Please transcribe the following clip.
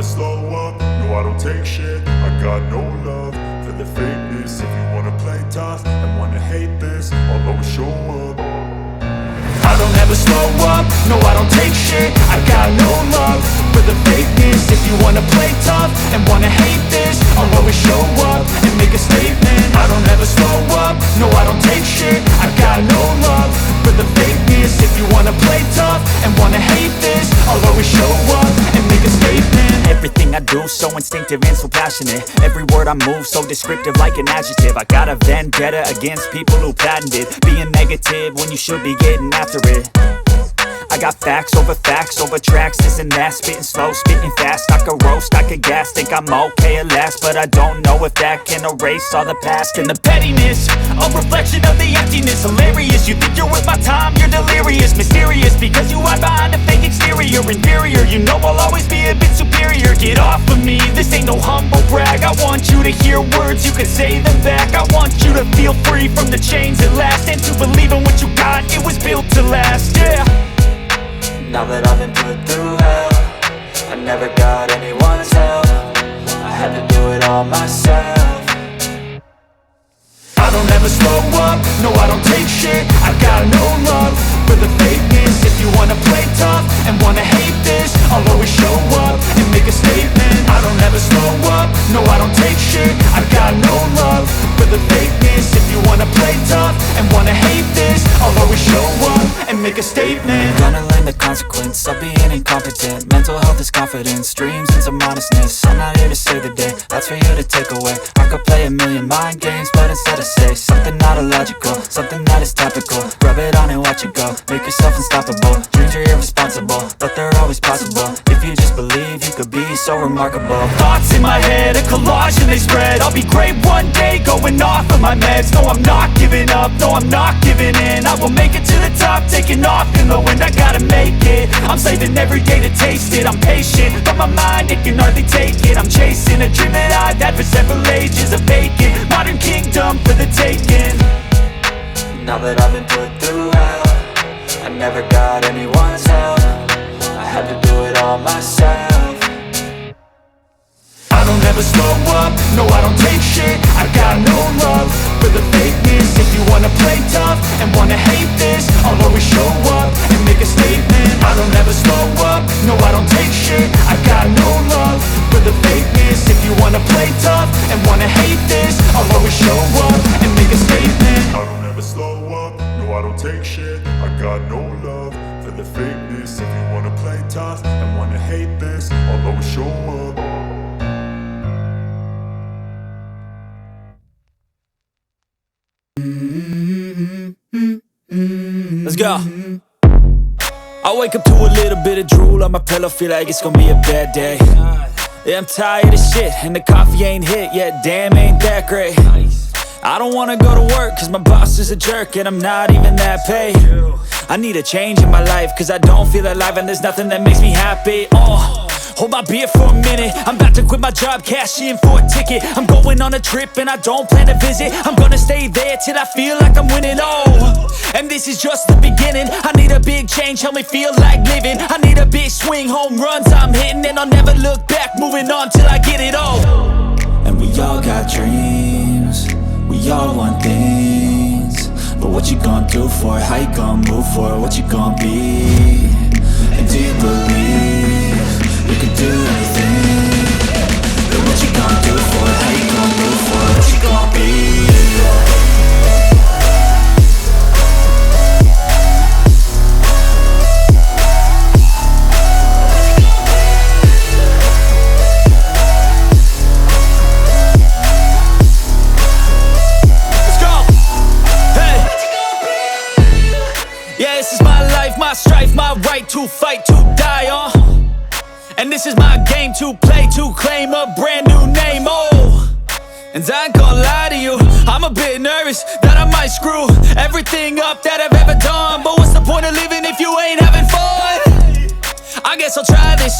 slow up, no I don't take shit. I got no love for the fakeness. If you wanna play tough and wanna hate this, I'll always show up. I don't ever slow up, no I don't take shit. I got no love for the fakeness. If you wanna play tough and wanna hate this, I'll always show up and make a statement. I don't ever slow up, no I don't take shit. I got no love for the fakeness. If you wanna play tough and wanna hate this, I'll always show up and make a statement. Everything I do so instinctive and so passionate. Every word I move so descriptive like an adjective. I got a vendetta against people who patented being negative when you should be getting after it. I got facts over tracks, this and that. Spitting slow, spitting fast, I could roast, I could gas. Think I'm okay at last, but I don't know if that can erase all the past. And the pettiness, a reflection of the emptiness. Hilarious, you think you're worth my time, you're delirious. Mysterious, because you hide behind a fake exterior. Inferior, you know I'll always be a bit superior. Get off of me, this ain't no humble brag. I want you to hear words, you can say them back. I want you to feel free from the chains at last, and to believe in what you got, it was built to last, yeah. Now that I've been put through hell, I never got anyone's help. I had to do it all myself. I don't ever slow up, no I don't take shit. I got no love for the fakeness. If you wanna play tough and wanna hate this, I'll always show up and make a statement. I don't ever slow up, no I don't take shit. I got no love for the fakeness. If you wanna play tough and wanna hate this, I'll always show up and make a statement. Gonna learn the consequence of being incompetent. Mental health is confidence, dreams and some honestness. I'm not here to save the day, that's for you to take away. I could play a million mind games, but instead I say something not illogical, something that is topical. Rub it on and watch it go, make yourself unstoppable. Dreams are irresponsible, but they're always possible. If you just believe, you could be so remarkable. Thoughts in my head, a collage and they spread. I'll be great one day, going off of my meds. No, I'm not giving up, no, I'm not giving in. I will make it to the top, taking off in the wind. I gotta make it, I'm saving every day to taste it. I'm patient, but my mind, it can hardly take it. I'm chasing a dream that I've had for several ages. A vacant, modern kingdom for the taking. Now that I've been put through hell, I never got anyone's help. I had to do it all myself. I don't ever slow up, no I don't take shit. I got no love for the fakeness. If you wanna play tough and wanna hate this, I'll always show up and make a statement. I don't ever slow up, no I don't take shit. I got no love for the fakeness. If you wanna play tough and wanna hate this, I'll always show up and make a statement. I don't ever slow up, no I don't take shit. I got no love for the fakeness. If you wanna play tough and wanna hate this, I'll always show up. Let's go. I wake up to a little bit of drool on my pillow, feel like it's gonna be a bad day. Yeah, I'm tired of shit, and the coffee ain't hit yet, damn, ain't that great. I don't wanna go to work, cause my boss is a jerk, and I'm not even that paid. I need a change in my life, cause I don't feel alive, and there's nothing that makes me happy. Hold my beer for a minute, I'm about to quit my job, cash in for a ticket. I'm going on a trip and I don't plan to visit. I'm gonna stay there till I feel like I'm winning, and this is just the beginning. I need a big change, help me feel like living. I need a big swing, home runs I'm hitting, and I'll never look back, moving on till I get it all. And we all got dreams, we all want things, but what you gonna do for it? How you gonna move for it? What you gonna be? And do you believe you can do anything? But what you gonna do for it? How you gonna move for it? What you gonna be? Yeah, this is my life, my strife, my right to fight, to die on. And this is my game to play, to claim a brand new name, And I ain't gonna lie to you, I'm a bit nervous that I might screw everything up that I've ever done. But what's the point of living if you ain't having fun? I guess I'll try this